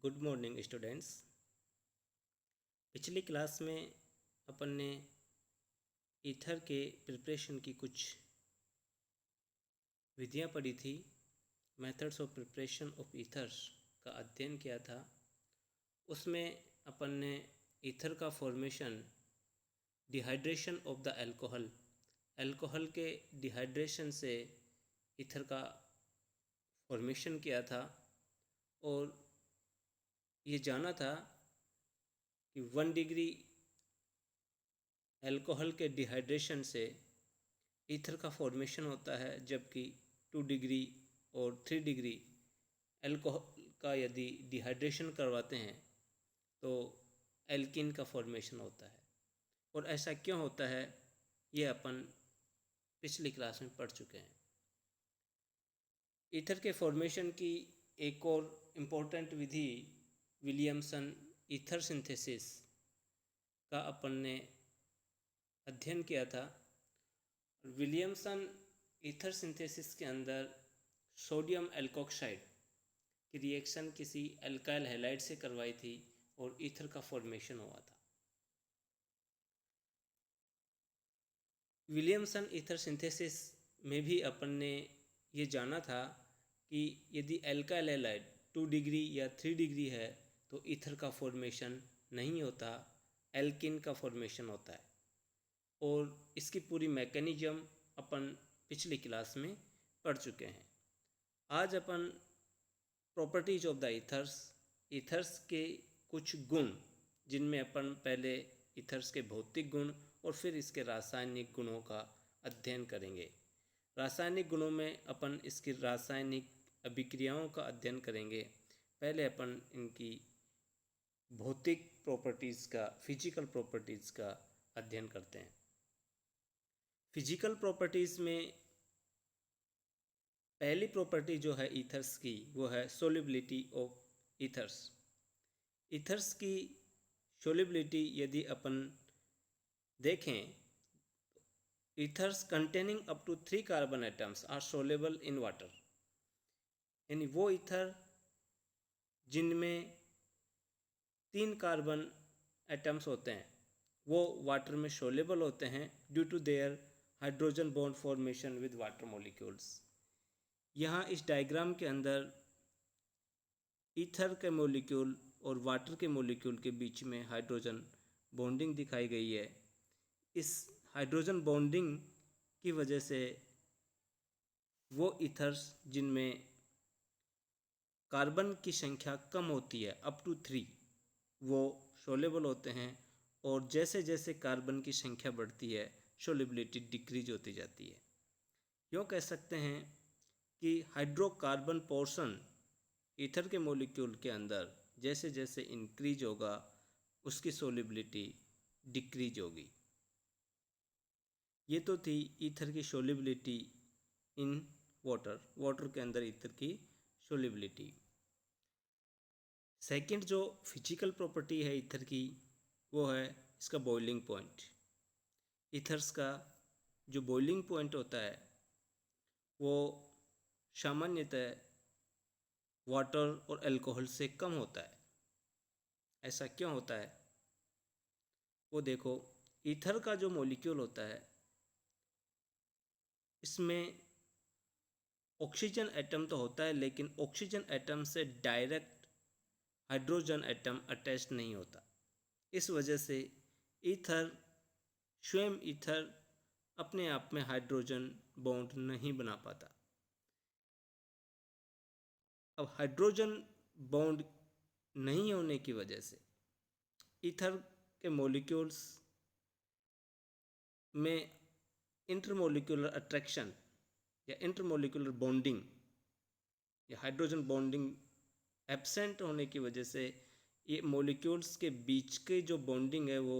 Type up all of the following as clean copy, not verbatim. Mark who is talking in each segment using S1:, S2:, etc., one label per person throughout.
S1: Good morning students. पिछली class में अपन ने ईथर के प्रिपरेशन की कुछ विधियां पढ़ी थी। Methods of preparation of ethers का अध्ययन किया था। उसमें अपन ने ईथर का formation, dehydration of the alcohol के डिहाइड्रेशन से ईथर का फॉर्मेशन किया था और ये जाना था कि 1 डिग्री अल्कोहल के डिहाइड्रेशन से ईथर का फॉर्मेशन होता है, जबकि 2 डिग्री और 3 डिग्री अल्कोहल का यदि डिहाइड्रेशन करवाते हैं तो एल्कीन का फॉर्मेशन होता है। और ऐसा क्यों होता है ये अपन पिछली क्लास में पढ़ चुके हैं। ईथर के फॉर्मेशन की एक और इम्पोर्टेंट विधि विलियमसन ईथर सिंथेसिस का अपन ने अध्ययन किया था। विलियमसन ईथर सिंथेसिस के अंदर सोडियम एल्कोक्साइड की रिएक्शन किसी अल्काइल हैलाइड से करवाई थी और ईथर का फॉर्मेशन हुआ था। विलियमसन ईथर सिंथेसिस में भी अपन ने ये जाना था कि यदि अल्काइल हैलाइड 2 डिग्री या 3 डिग्री है तो ईथर का फॉर्मेशन नहीं होता, एल्कीन का फॉर्मेशन होता है। और इसकी पूरी मैकेनिज्म अपन पिछली क्लास में पढ़ चुके हैं। आज अपन प्रॉपर्टीज ऑफ द ईथर्स के कुछ गुण, जिनमें अपन पहले ईथर्स के भौतिक गुण और फिर इसके रासायनिक गुणों का अध्ययन करेंगे। रासायनिक गुणों में अपन इसकी रासायनिक अभिक्रियाओं का अध्ययन करेंगे। पहले अपन इनकी भौतिक प्रॉपर्टीज़ का, फिजिकल प्रॉपर्टीज़ का अध्ययन करते हैं। फिजिकल प्रॉपर्टीज़ में पहली प्रॉपर्टी जो है ईथर्स की, वो है सोल्युबिलिटी ऑफ ईथर्स। ईथर्स की सोल्युबिलिटी यदि अपन देखें, ethers containing up to 3 carbon atoms are soluble in water. यानी वो ईथर जिनमें 3 कार्बन एटम्स होते हैं वो वाटर में सोल्युबल होते हैं due to their hydrogen bond formation with water molecules. यहाँ इस डायग्राम के अंदर ईथर के मॉलिक्यूल और वाटर के मॉलिक्यूल के बीच में हाइड्रोजन बॉन्डिंग दिखाई गई है। इस हाइड्रोजन बॉन्डिंग की वजह से वो ईथर्स जिनमें कार्बन की संख्या कम होती है, अप टू 3, वो सोल्युबल होते हैं। और जैसे जैसे कार्बन की संख्या बढ़ती है सोल्युबिलिटी डिक्रीज होती जाती है। यूँ कह सकते हैं कि हाइड्रोकार्बन पोर्शन ईथर के मॉलिक्यूल के अंदर जैसे जैसे इंक्रीज होगा उसकी सोल्युबिलिटी डिक्रीज होगी। ये तो थी ईथर की सोल्युबिलिटी इन वाटर के अंदर ईथर की सोल्युबिलिटी। सेकंड जो फिजिकल प्रॉपर्टी है ईथर की, वो है इसका बॉइलिंग पॉइंट। ईथर्स का जो बॉइलिंग पॉइंट होता है वो सामान्यतः वाटर और अल्कोहल से कम होता है। ऐसा क्यों होता है वो देखो। ईथर का जो मॉलिक्यूल होता है इसमें ऑक्सीजन एटम तो होता है, लेकिन ऑक्सीजन एटम से डायरेक्ट हाइड्रोजन एटम अटैच नहीं होता। इस वजह से स्वयं ईथर अपने आप में हाइड्रोजन बॉन्ड नहीं बना पाता। अब हाइड्रोजन बॉन्ड नहीं होने की वजह से ईथर के मॉलिक्यूल्स में इंटरमॉलिक्यूलर अट्रैक्शन या इंटरमॉलिक्यूलर बॉन्डिंग या हाइड्रोजन बॉन्डिंग एब्सेंट होने की वजह से ये मॉलिक्यूल्स के बीच की जो बॉन्डिंग है वो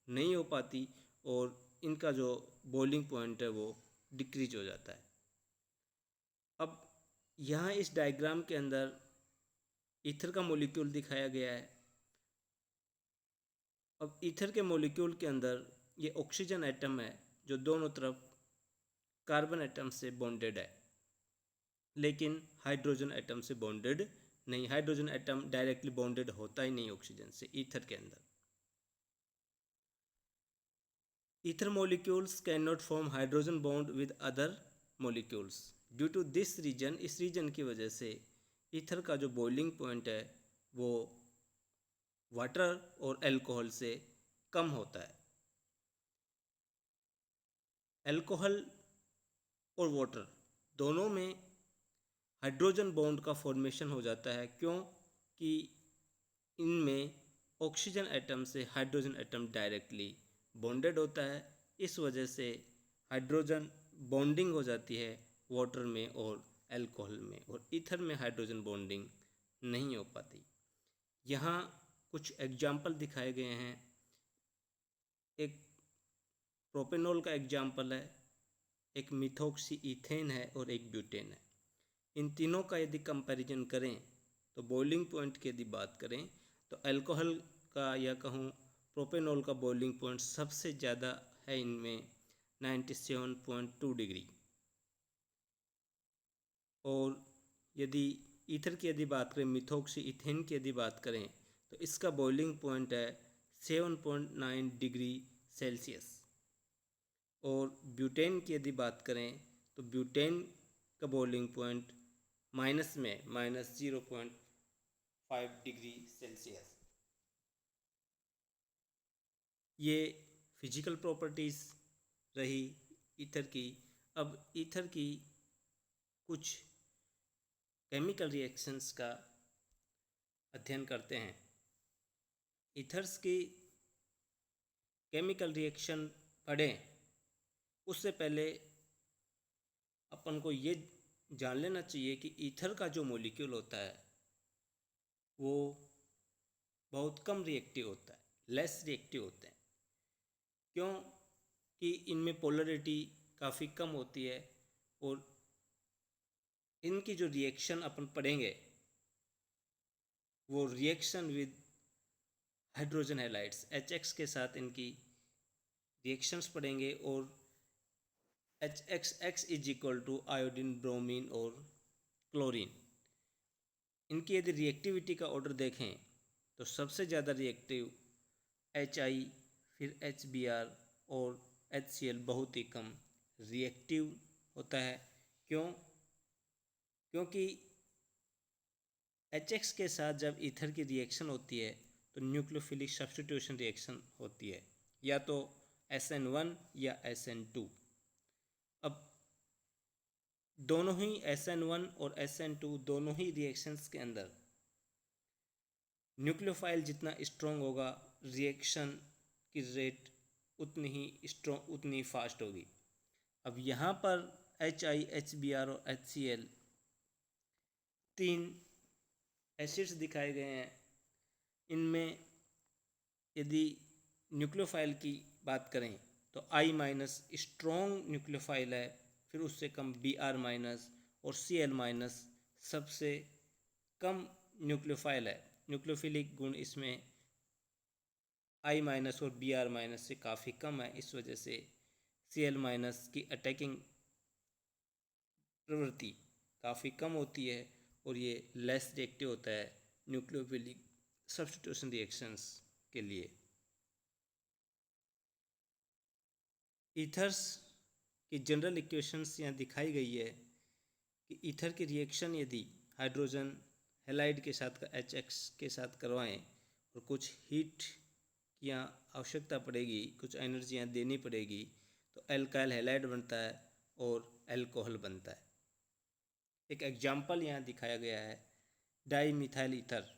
S1: नहीं हो पाती और इनका जो बॉइलिंग पॉइंट है वो डिक्रीज हो जाता है। अब यहाँ इस डायग्राम के अंदर ईथर का मॉलिक्यूल दिखाया गया है। अब ईथर के मॉलिक्यूल के अंदर ये ऑक्सीजन एटम है जो दोनों तरफ कार्बन एटम से बॉन्डेड है, लेकिन हाइड्रोजन एटम से बॉन्डेड नहीं, हाइड्रोजन एटम डायरेक्टली बॉन्डेड होता ही नहीं ऑक्सीजन से ईथर के अंदर। Ether molecules cannot form hydrogen bond with other molecules. Due to this reason, इस रीजन की वजह से ईथर का जो बॉइलिंग पॉइंट है वो वाटर और अल्कोहल से कम होता है। अल्कोहल और वाटर दोनों में हाइड्रोजन बॉन्ड का फॉर्मेशन हो जाता है, क्योंकि इनमें ऑक्सीजन एटम से हाइड्रोजन एटम डायरेक्टली बॉन्डेड होता है। इस वजह से हाइड्रोजन बॉन्डिंग हो जाती है वाटर में और अल्कोहल में, और ईथर में हाइड्रोजन बॉन्डिंग नहीं हो पाती। यहाँ कुछ एग्जाम्पल दिखाए गए हैं। एक प्रोपेनॉल का एग्जाम्पल है, एक मिथॉक्सी ईथेन है और एक ब्यूटेन है। इन तीनों का यदि कंपैरिजन करें तो बॉइलिंग पॉइंट की यदि बात करें तो अल्कोहल का या कहूँ प्रोपेनॉल का बॉइलिंग पॉइंट सबसे ज़्यादा है इनमें 97.2 डिग्री। और यदि ईथर की यदि बात करें, मिथॉक्सी ईथेन की यदि बात करें तो इसका बॉइलिंग पॉइंट है 7.9 डिग्री सेल्सियस। और ब्यूटेन की यदि बात करें तो ब्यूटेन का बॉइलिंग पॉइंट -0.5 डिग्री सेल्सियस। ये फिजिकल प्रॉपर्टीज़ रही ईथर की। अब ईथर की कुछ केमिकल रिएक्शंस का अध्ययन करते हैं। ईथर्स की केमिकल रिएक्शन पढ़ें उससे पहले अपन को ये जान लेना चाहिए कि ईथर का जो मॉलिक्यूल होता है वो बहुत कम रिएक्टिव होता है, लेस रिएक्टिव होते हैं। क्यों कि इनमें पोलरिटी काफ़ी कम होती है, और इनकी जो रिएक्शन अपन पढ़ेंगे वो reaction with hydrogen halides HX के साथ इनकी रिएक्शंस पढ़ेंगे। और HXX is equal to iodine, bromine और क्लोरीन। इनकी यदि रिएक्टिविटी का ऑर्डर देखें तो सबसे ज़्यादा रिएक्टिव HI, फिर HBr और HCl बहुत ही कम रिएक्टिव होता है। क्योंकि HX के साथ जब ईथर की रिएक्शन होती है तो न्यूक्लियोफिलिक सब्स्टिट्यूशन रिएक्शन होती है, या तो SN1 या SN2। अब दोनों ही SN1 और SN2 दोनों ही रिएक्शंस के अंदर न्यूक्लियोफाइल जितना स्ट्रॉन्ग होगा, रिएक्शन की रेट उतनी ही स्ट्रॉन्ग, उतनी फास्ट होगी। अब यहाँ पर HI, HBr और HCl तीन एसिड्स दिखाए गए हैं। इनमें यदि न्यूक्लियोफाइल की बात करें तो I- स्ट्रॉन्ग न्यूक्लियोफाइल है, फिर उससे कम Br- और Cl- सबसे कम न्यूक्लियोफाइल है। न्यूक्लियोफिलिक गुण इसमें I- और Br- से काफ़ी कम है। इस वजह से Cl- की अटैकिंग प्रवृत्ति काफ़ी कम होती है, और ये लेस रिएक्टिव होता है न्यूक्लियोफिलिक सब्स्टिट्यूशन रिएक्शंस के लिए। ईथर्स की जनरल इक्वेशंस यहाँ दिखाई गई है कि ईथर की रिएक्शन यदि हाइड्रोजन हैलाइड के साथ HX के साथ करवाएं और कुछ हीट की यहाँ आवश्यकता पड़ेगी, कुछ एनर्जी यहाँ देनी पड़ेगी, तो एल्काइल हैलाइड बनता है और अल्कोहल बनता है। एक एग्जाम्पल यहाँ दिखाया गया है डाई मिथाइल ईथर।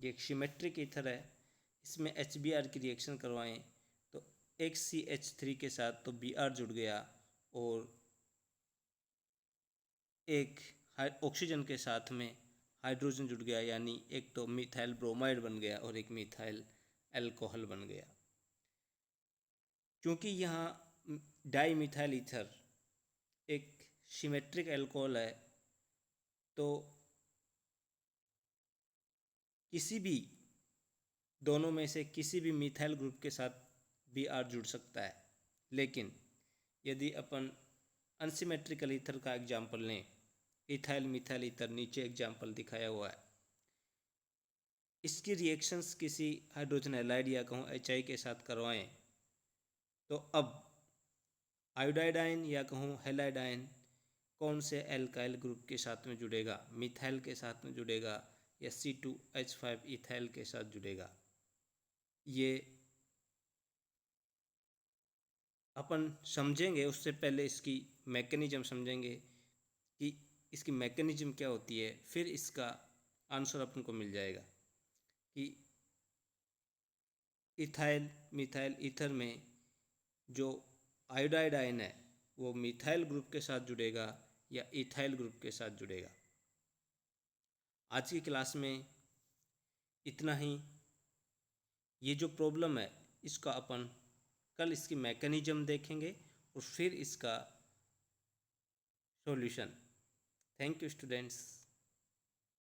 S1: ये एक सिमेट्रिक ईथर है। इसमें HBr की रिएक्शन करवाएं तो एक CH3 के साथ तो Br जुड़ गया, और एक ऑक्सीजन के साथ में हाइड्रोजन जुड़ गया, यानी एक तो मिथाइल ब्रोमाइड बन गया और एक मिथाइल अल्कोहल बन गया। क्योंकि यहाँ डाई मिथाइल ईथर एक सिमेट्रिक अल्कोहल है, तो किसी भी दोनों में से किसी भी मिथाइल ग्रुप के साथ Br जुड़ सकता है। लेकिन यदि अपन अनसिमेट्रिकल ईथर का एग्जाम्पल लें, इथाइल मिथाइल ईथर, नीचे एग्जाम्पल दिखाया हुआ है। इसकी रिएक्शंस किसी हाइड्रोजन हैलाइड या कहूँ HI के साथ करवाएं तो अब आयोडाइड आयन या कहूँ हैलाइड आयन कौन से एल्काइल ग्रुप के साथ में जुड़ेगा, मिथाइल के साथ में जुड़ेगा या C2H5 इथाइल के साथ जुड़ेगा, ये अपन समझेंगे। उससे पहले इसकी मैकेनिज्म समझेंगे कि इसकी मैकेनिज्म क्या होती है, फिर इसका आंसर अपन को मिल जाएगा कि इथाइल मिथाइल ईथर में जो आयोडाइड आयन है वो मिथाइल ग्रुप के साथ जुड़ेगा या इथाइल ग्रुप के साथ जुड़ेगा। आज की क्लास में इतना ही। ये जो प्रॉब्लम है इसका अपन कल इसकी मैकेनिज्म देखेंगे और फिर इसका सॉल्यूशन। Thank you students.